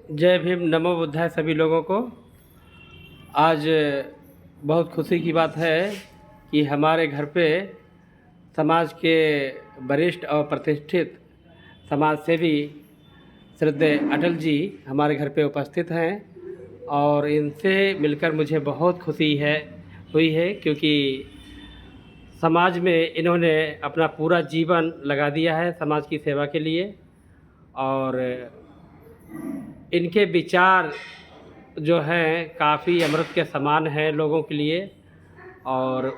जय भीम, नमो बुद्धाय सभी लोगों को। आज बहुत खुशी की बात है कि हमारे घर पे समाज के वरिष्ठ और प्रतिष्ठित समाज सेवी श्रद्धेय अटल जी हमारे घर पे उपस्थित हैं और इनसे मिलकर मुझे बहुत खुशी हुई है, क्योंकि समाज में इन्होंने अपना पूरा जीवन लगा दिया है समाज की सेवा के लिए। और इनके विचार जो हैं काफ़ी अमृत के समान हैं लोगों के लिए, और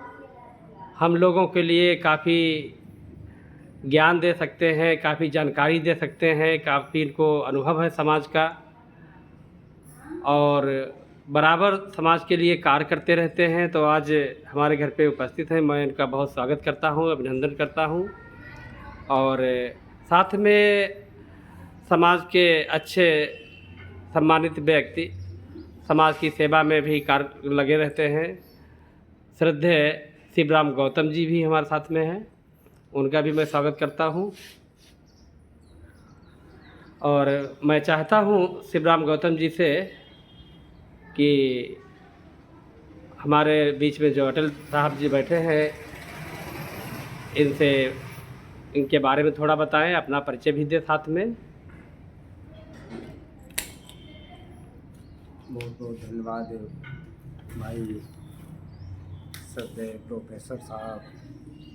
हम लोगों के लिए काफ़ी ज्ञान दे सकते हैं, काफ़ी जानकारी दे सकते हैं, काफ़ी इनको अनुभव है समाज का, और बराबर समाज के लिए कार्य करते रहते हैं। तो आज हमारे घर पे उपस्थित हैं, मैं इनका बहुत स्वागत करता हूँ, अभिनंदन करता हूँ। और साथ में समाज के अच्छे सम्मानित व्यक्ति समाज की सेवा में भी कार्य लगे रहते हैं। श्रद्धेय शिवराम गौतम जी भी हमारे साथ में हैं, उनका भी मैं स्वागत करता हूं। और मैं चाहता हूं शिवराम गौतम जी से कि हमारे बीच में जो अटल साहब जी बैठे हैं, इनसे इनके बारे में थोड़ा बताएं, अपना परिचय भी दें साथ में। बहुत बहुत धन्यवाद भाई श्रद्धेय प्रोफेसर साहब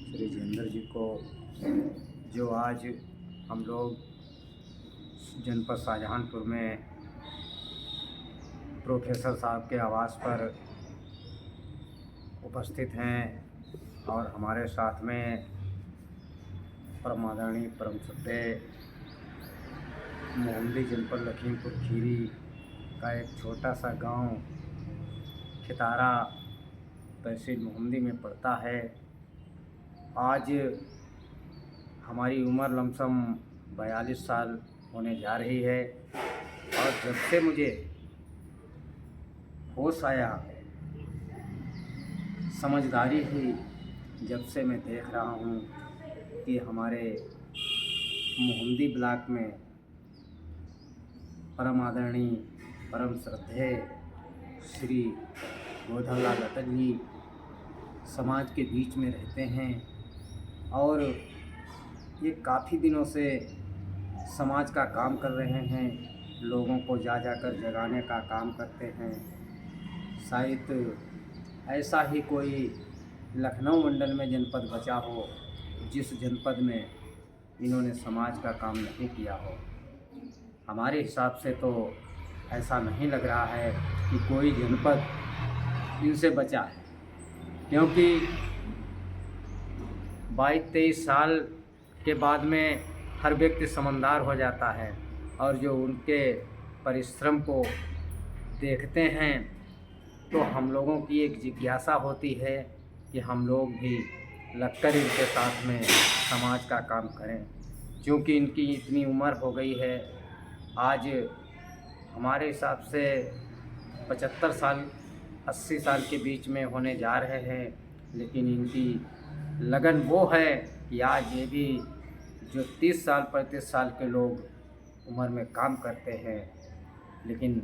श्री जितेंद्र जी को, जो आज हम लोग जनपद शाहजहानपुर में प्रोफेसर साहब के आवास पर उपस्थित हैं और हमारे साथ में परम आदरणीय परम श्रद्धेय मोहम्मदी जनपद लखीमपुर खीरी का एक छोटा सा गांव खितारा तहसील मोहम्मदी में पड़ता है। आज हमारी उम्र लमसम 42 साल होने जा रही है, और जब से मुझे होश आया, समझदारी हुई, जब से मैं देख रहा हूँ कि हमारे मोहम्मदी ब्लॉक में परम आदरणीय परम श्रद्धेय श्री गोधनलाल अटल जी समाज के बीच में रहते हैं, और ये काफ़ी दिनों से समाज का काम कर रहे हैं, लोगों को जा कर जगाने का काम करते हैं। शायद ऐसा ही कोई लखनऊ मंडल में जनपद बचा हो जिस जनपद में इन्होंने समाज का काम नहीं किया हो। हमारे हिसाब से तो ऐसा नहीं लग रहा है कि कोई जनपद इनसे बचा है, क्योंकि 22-23 साल के बाद में हर व्यक्ति समझदार हो जाता है, और जो उनके परिश्रम को देखते हैं तो हम लोगों की एक जिज्ञासा होती है कि हम लोग भी लगकर इनके साथ में समाज का काम करें। क्योंकि इनकी इतनी उम्र हो गई है, आज हमारे हिसाब से 75 साल 80 साल के बीच में होने जा रहे हैं, लेकिन इनकी लगन वो है कि आज ये भी जो 30 साल 35 साल के लोग उम्र में काम करते हैं, लेकिन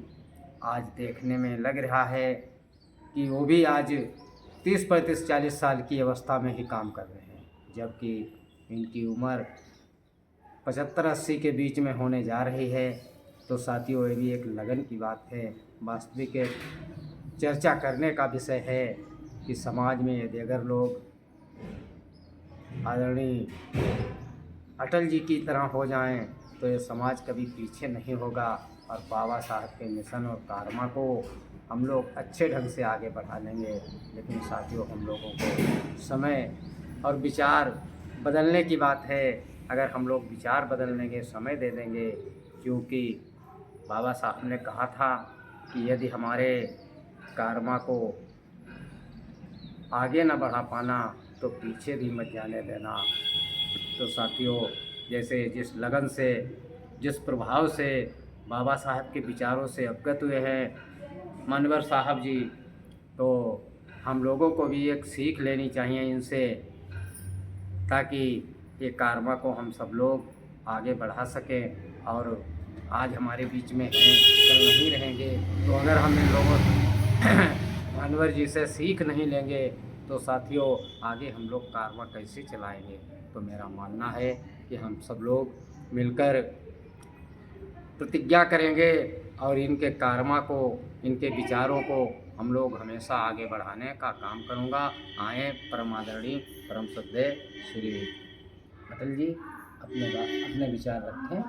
आज देखने में लग रहा है कि वो भी आज 30-35-40 साल की अवस्था में ही काम कर रहे हैं, जबकि इनकी उम्र 75-80 के बीच में होने जा रही है। तो साथियों, ये भी एक लगन की बात है, वास्तविक एक चर्चा करने का विषय है कि समाज में यदि अगर लोग आदरणीय अटल जी की तरह हो जाएं तो ये समाज कभी पीछे नहीं होगा, और बाबा साहब के मिशन और कारमा को हम लोग अच्छे ढंग से आगे बढ़ा लेंगे। लेकिन साथियों, हम लोगों को समय और विचार बदलने की बात है। अगर हम लोग विचार बदल देंगे, समय दे देंगे, क्योंकि बाबा साहब ने कहा था कि यदि हमारे कारमा को आगे न बढ़ा पाना तो पीछे भी मत जाने देना। तो साथियों, जैसे जिस लगन से, जिस प्रभाव से बाबा साहब के विचारों से अवगत हुए हैं मानवर साहब जी, तो हम लोगों को भी एक सीख लेनी चाहिए इनसे, ताकि ये कारमा को हम सब लोग आगे बढ़ा सकें और आज हमारे बीच में हैं, कल नहीं रहेंगे। तो अगर हम इन लोगों अनवर जी से सीख नहीं लेंगे तो साथियों आगे हम लोग कारवां कैसे चलाएंगे। तो मेरा मानना है कि हम सब लोग मिलकर प्रतिज्ञा करेंगे और इनके कारवां को, इनके विचारों को हम लोग हमेशा आगे बढ़ाने का काम करूँगा। आए परम आदरणीय परम श्रद्धेय श्री अटल जी अपने विचार रखें।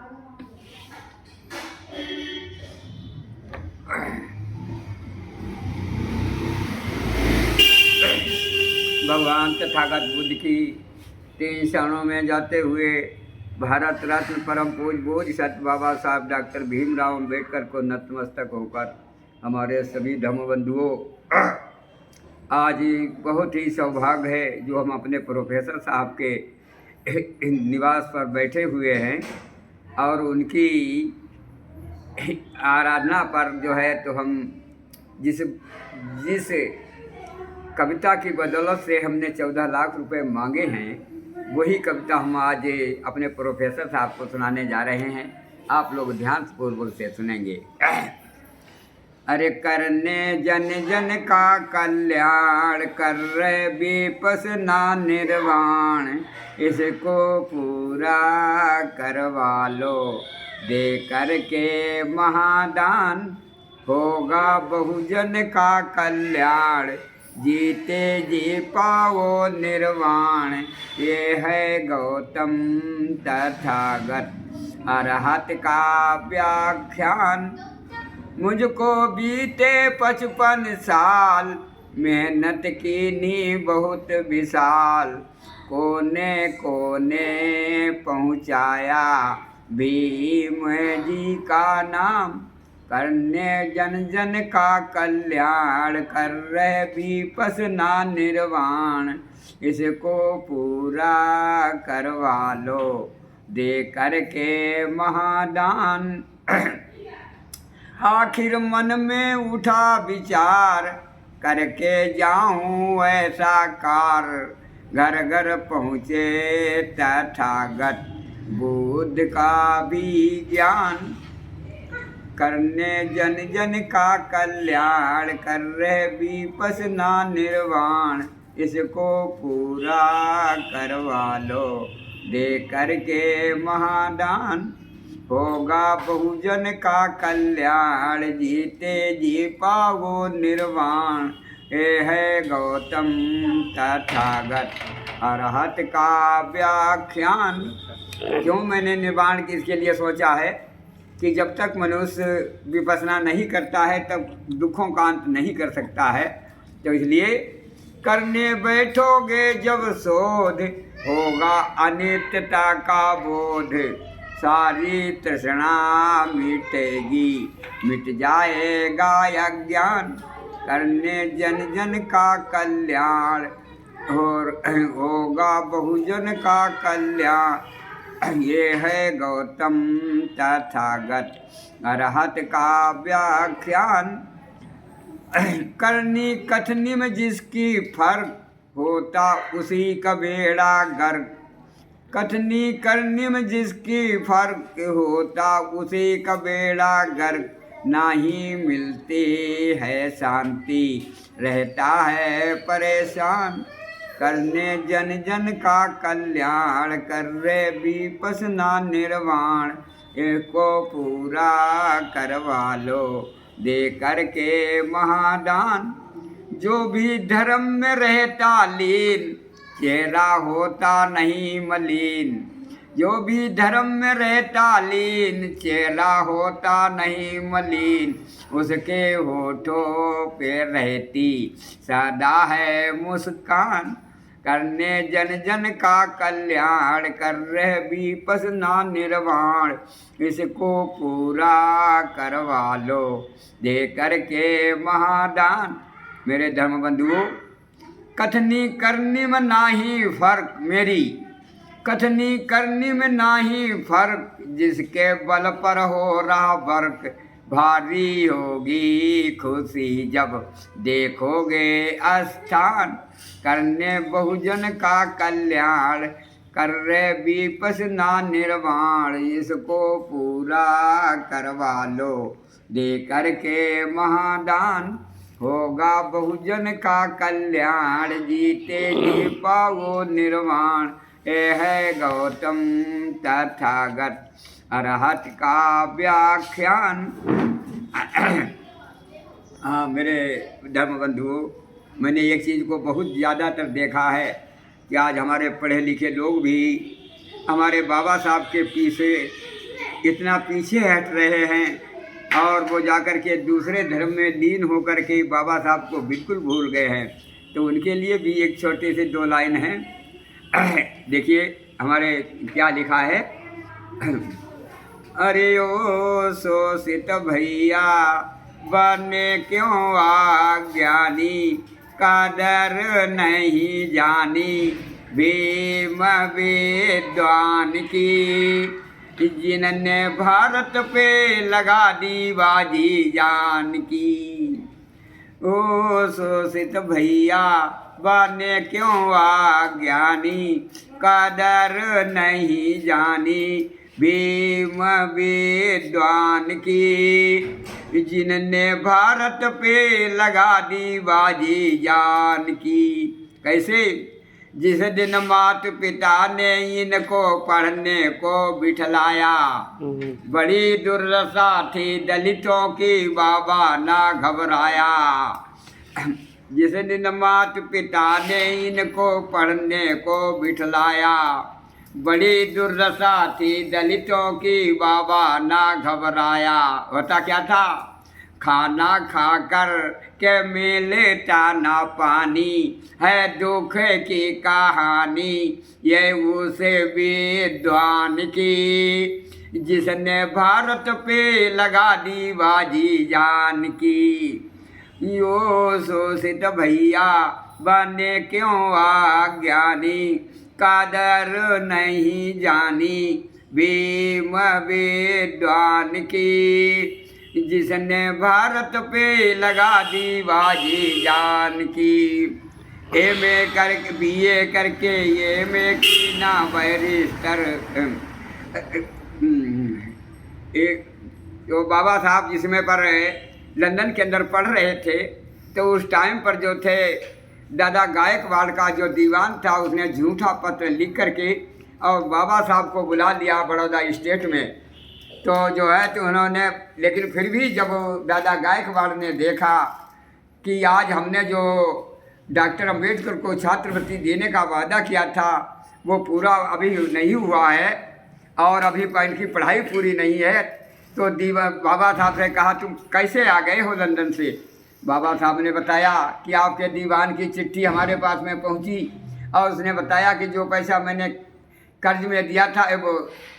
भगवान तथागत बुद्ध की 3 शरणों में जाते हुए भारत रत्न परम पूज्य बोधिसत्व बाबा साहब डॉक्टर भीमराव अम्बेडकर को नतमस्तक होकर हमारे सभी धर्म बंधुओं, आज बहुत ही सौभाग्य है जो हम अपने प्रोफेसर साहब के निवास पर बैठे हुए हैं और उनकी आराधना पर जो है तो हम जिस कविता की बदौलत से हमने 14 लाख रुपए मांगे हैं, वही कविता हम आज अपने प्रोफेसर साहब को सुनाने जा रहे हैं। आप लोग ध्यानपूर्वक से सुनेंगे। अरे करने जन जन का कल्याण, कर रहे विपसना निर्वाण, इसको पूरा करवा लो दे करके महादान, होगा बहुजन का कल्याण, जीते जी पाओ निर्वाण। ये है गौतम तथागत अरहत का व्याख्यान। मुझको बीते 55 साल, मेहनत की नी बहुत विशाल, कोने कोने पहुँचाया भीम जी का नाम, करने जन जन का कल्याण, कर रहे विपसना निर्वाण, इसको पूरा करवा लो दे करके महादान। आखिर मन में उठा विचार, करके जाऊं ऐसा कार, घर घर पहुँचे तथागत बुद्ध का भी ज्ञान, करने जन जन का कल्याण, कर रहे विपसना निर्वाण, इसको पूरा करवा लो दे करके महादान, होगा बहुजन का कल्याण, जीते जी पाओ निर्वाण। ये है गौतम तथागत अरहत का व्याख्यान। क्यों मैंने निर्वाण किसके लिए सोचा है कि जब तक मनुष्य विपसना नहीं करता है तब दुखों का अंत नहीं कर सकता है। तो इसलिए करने बैठोगे जब शोध, होगा अनित्यता का बोध, सारी तृष्णा मिटेगी, मिट जाएगा अज्ञान, करने जन जन का कल्याण, और होगा बहुजन का कल्याण। ये है गौतम तथागत अरहत का व्याख्यान। करनी कथनी में जिसकी फर्क, होता उसी का बेड़ा गर्क, कथनी करनी में जिसकी फर्क, होता उसी का बेड़ा गर्क, नहीं मिलती है शांति, रहता है परेशान, करने जन जन का कल्याण, कर रहे विपसना निर्वाण, इसको पूरा करवा लो दे करके महादान। जो भी धर्म में रहता लीन, चेहरा होता नहीं मलिन, जो भी धर्म में रहता लीन, चेहरा होता नहीं मलिन, उसके होठों पे रहती सदा है मुस्कान, करने जन जन का कल्याण, कर रहे विपसना निर्वाण, इसको पूरा करवा लो दे करके महादान। मेरे धर्म बंधुओं, कथनी करनी में नाही फर्क मेरी, कथनी करनी में नाही फर्क, जिसके बल पर हो रहा वर्क, भारी होगी खुशी जब देखोगे स्थान, करने बहुजन का कल्याण, कर रे विपसना निर्वाण, इसको पूरा करवा लो, दे करके महादान होगा बहुजन का कल्याण, जीते जी पाओ निर्वाण। ये है गौतम तथागत अरहत का व्याख्यान। हाँ मेरे धर्म बंधुओं, मैंने एक चीज़ को बहुत ज़्यादातर देखा है कि आज हमारे पढ़े लिखे लोग भी हमारे बाबा साहब के पीछे इतना पीछे हट रहे हैं और वो जाकर के दूसरे धर्म में लीन होकर के बाबा साहब को बिल्कुल भूल गए हैं। तो उनके लिए भी एक छोटे से 2 लाइन हैं। देखिए हमारे क्या लिखा है। अरे ओ शोषित भैया बने क्यों अज्ञानी, कदर नहीं जानी भीम विद्वान की, जिनने भारत पे लगा दी बाजी जान की। ओ शोषित भैया बने क्यों अज्ञानी, कदर नहीं जानी भीम विद्वान की, जिनने भारत पे लगा दी बाजी जान की। कैसे? जिस दिन मात पिता ने इनको पढ़ने को बिठलाया, बड़ी दुर्दशा थी दलितों की, बाबा ना घबराया। जिस दिन मात पिता ने इनको पढ़ने को बिठलाया, बड़ी दुर्दशा थी दलितों की, बाबा ना घबराया। होता क्या था? खाना खाकर के मेले ताना पानी, है दुख की कहानी ये उसे विद्वान की, जिसने भारत पे लगा दी बाजी जान की। यो शोषित भैया बने क्यों अज्ञानी, कदर नहीं जानी भीम विद्वान की, जिसने भारत पे लगा दी बाजी जान की। एमए करके बीए करके एमए की ना बैरिस्टर। एक तो बाबा साहब जिस समय पर लंदन के अंदर पढ़ रहे थे, तो उस टाइम पर जो थे दादा गायकवाड़ का जो दीवान था, उसने झूठा पत्र लिख करके और बाबा साहब को बुला लिया बड़ौदा स्टेट में। तो जो है तो उन्होंने, लेकिन फिर भी जब दादा गायकवाड़ ने देखा कि आज हमने जो डॉक्टर अंबेडकर को छात्रवृत्ति देने का वादा किया था वो पूरा अभी नहीं हुआ है और अभी इनकी पढ़ाई पूरी नहीं है, तो बाबा साहब ने कहा तुम कैसे आ गए हो लंदन से? बाबा साहब ने बताया कि आपके दीवान की चिट्ठी हमारे पास में पहुंची और उसने बताया कि जो पैसा मैंने कर्ज में दिया था, वो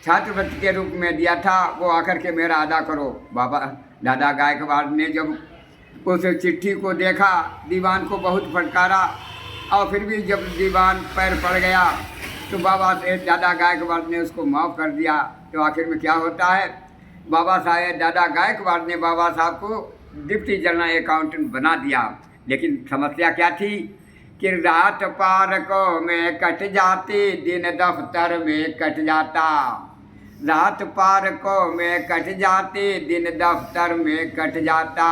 छात्रवृत्ति के रूप में दिया था, वो आकर के मेरा अदा करो। बाबा दादा गायकवाड़ ने जब उस चिट्ठी को देखा, दीवान को बहुत फटकारा और फिर भी जब दीवान पैर पड़ गया तो बाबा से दादा गायकवाड़ ने उसको माफ़ कर दिया। तो आखिर में क्या होता है, बाबा साहब दादा गायकवाड़ ने बाबा साहब को डिप्टी जनरल अकाउंटेंट बना दिया। लेकिन समस्या क्या थी कि रात पार्कों में कट जाती, दिन दफ्तर में कट जाता। रात पार्कों में कट जाती, दिन दफ्तर में कट जाता।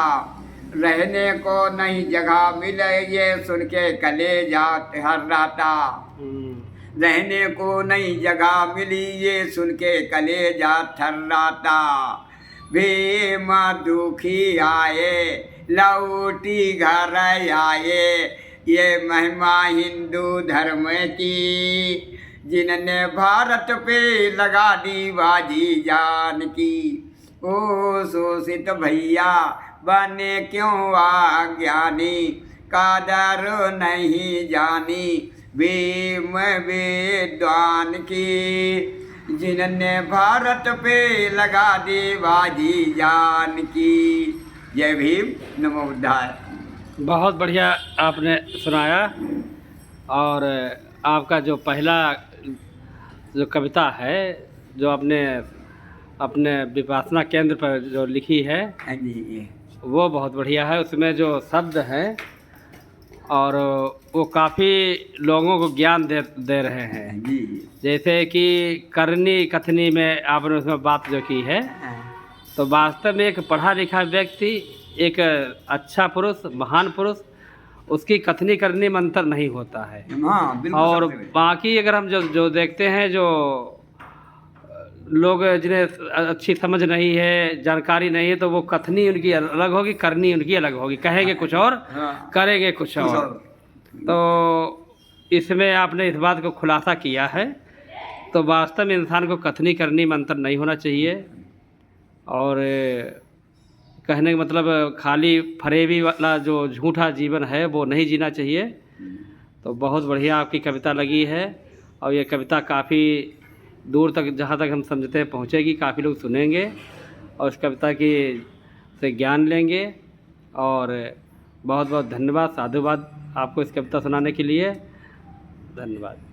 रहने को नहीं जगह मिले ये सुन के कलेजा थर्राता। रहने को नहीं जगह मिली ये सुन के कलेजा थर्राता। भीम दुखी आए लौटी घर आए, ये महिमा हिंदू धर्म की, जिनने भारत पे लगा दी बाजी जान की। ओ शोषित भैया बने क्यों अज्ञानी, कदर नहीं जानी भीम विद्वान की, जिनने भारत पे लगा दी बाजी जान की। जय भीम, नमो बुद्धाय। बहुत बढ़िया आपने सुनाया। और आपका जो पहला जो कविता है जो आपने अपने विपासना केंद्र पर जो लिखी है हाँ जी, वो बहुत बढ़िया है। उसमें जो शब्द हैं और वो काफ़ी लोगों को ज्ञान दे रहे हैं। जी। जैसे कि करनी कथनी में आपने उसमें बात जो की है, तो वास्तव में एक पढ़ा लिखा व्यक्ति, एक अच्छा पुरुष, महान पुरुष, उसकी कथनी करनी में अंतर नहीं होता है। हाँ बिल्कुल। और सबसे बड़ी। बाकी अगर हम जो देखते हैं, जो लोग जिन्हें अच्छी समझ नहीं है, जानकारी नहीं है, तो वो कथनी उनकी अलग होगी, करनी उनकी अलग होगी, कहेंगे कुछ और, हाँ, करेंगे कुछ और। तो इसमें आपने इस बात को खुलासा किया है। तो वास्तव में इंसान को कथनी करनी में अंतर नहीं होना चाहिए। और कहने का मतलब खाली फरेबी वाला जो झूठा जीवन है वो नहीं जीना चाहिए। तो बहुत बढ़िया आपकी कविता लगी है, और ये कविता काफ़ी दूर तक, जहाँ तक हम समझते हैं, पहुँचेगी, काफ़ी लोग सुनेंगे और इस कविता की से ज्ञान लेंगे। और बहुत बहुत धन्यवाद, साधुवाद आपको इस कविता सुनाने के लिए। धन्यवाद।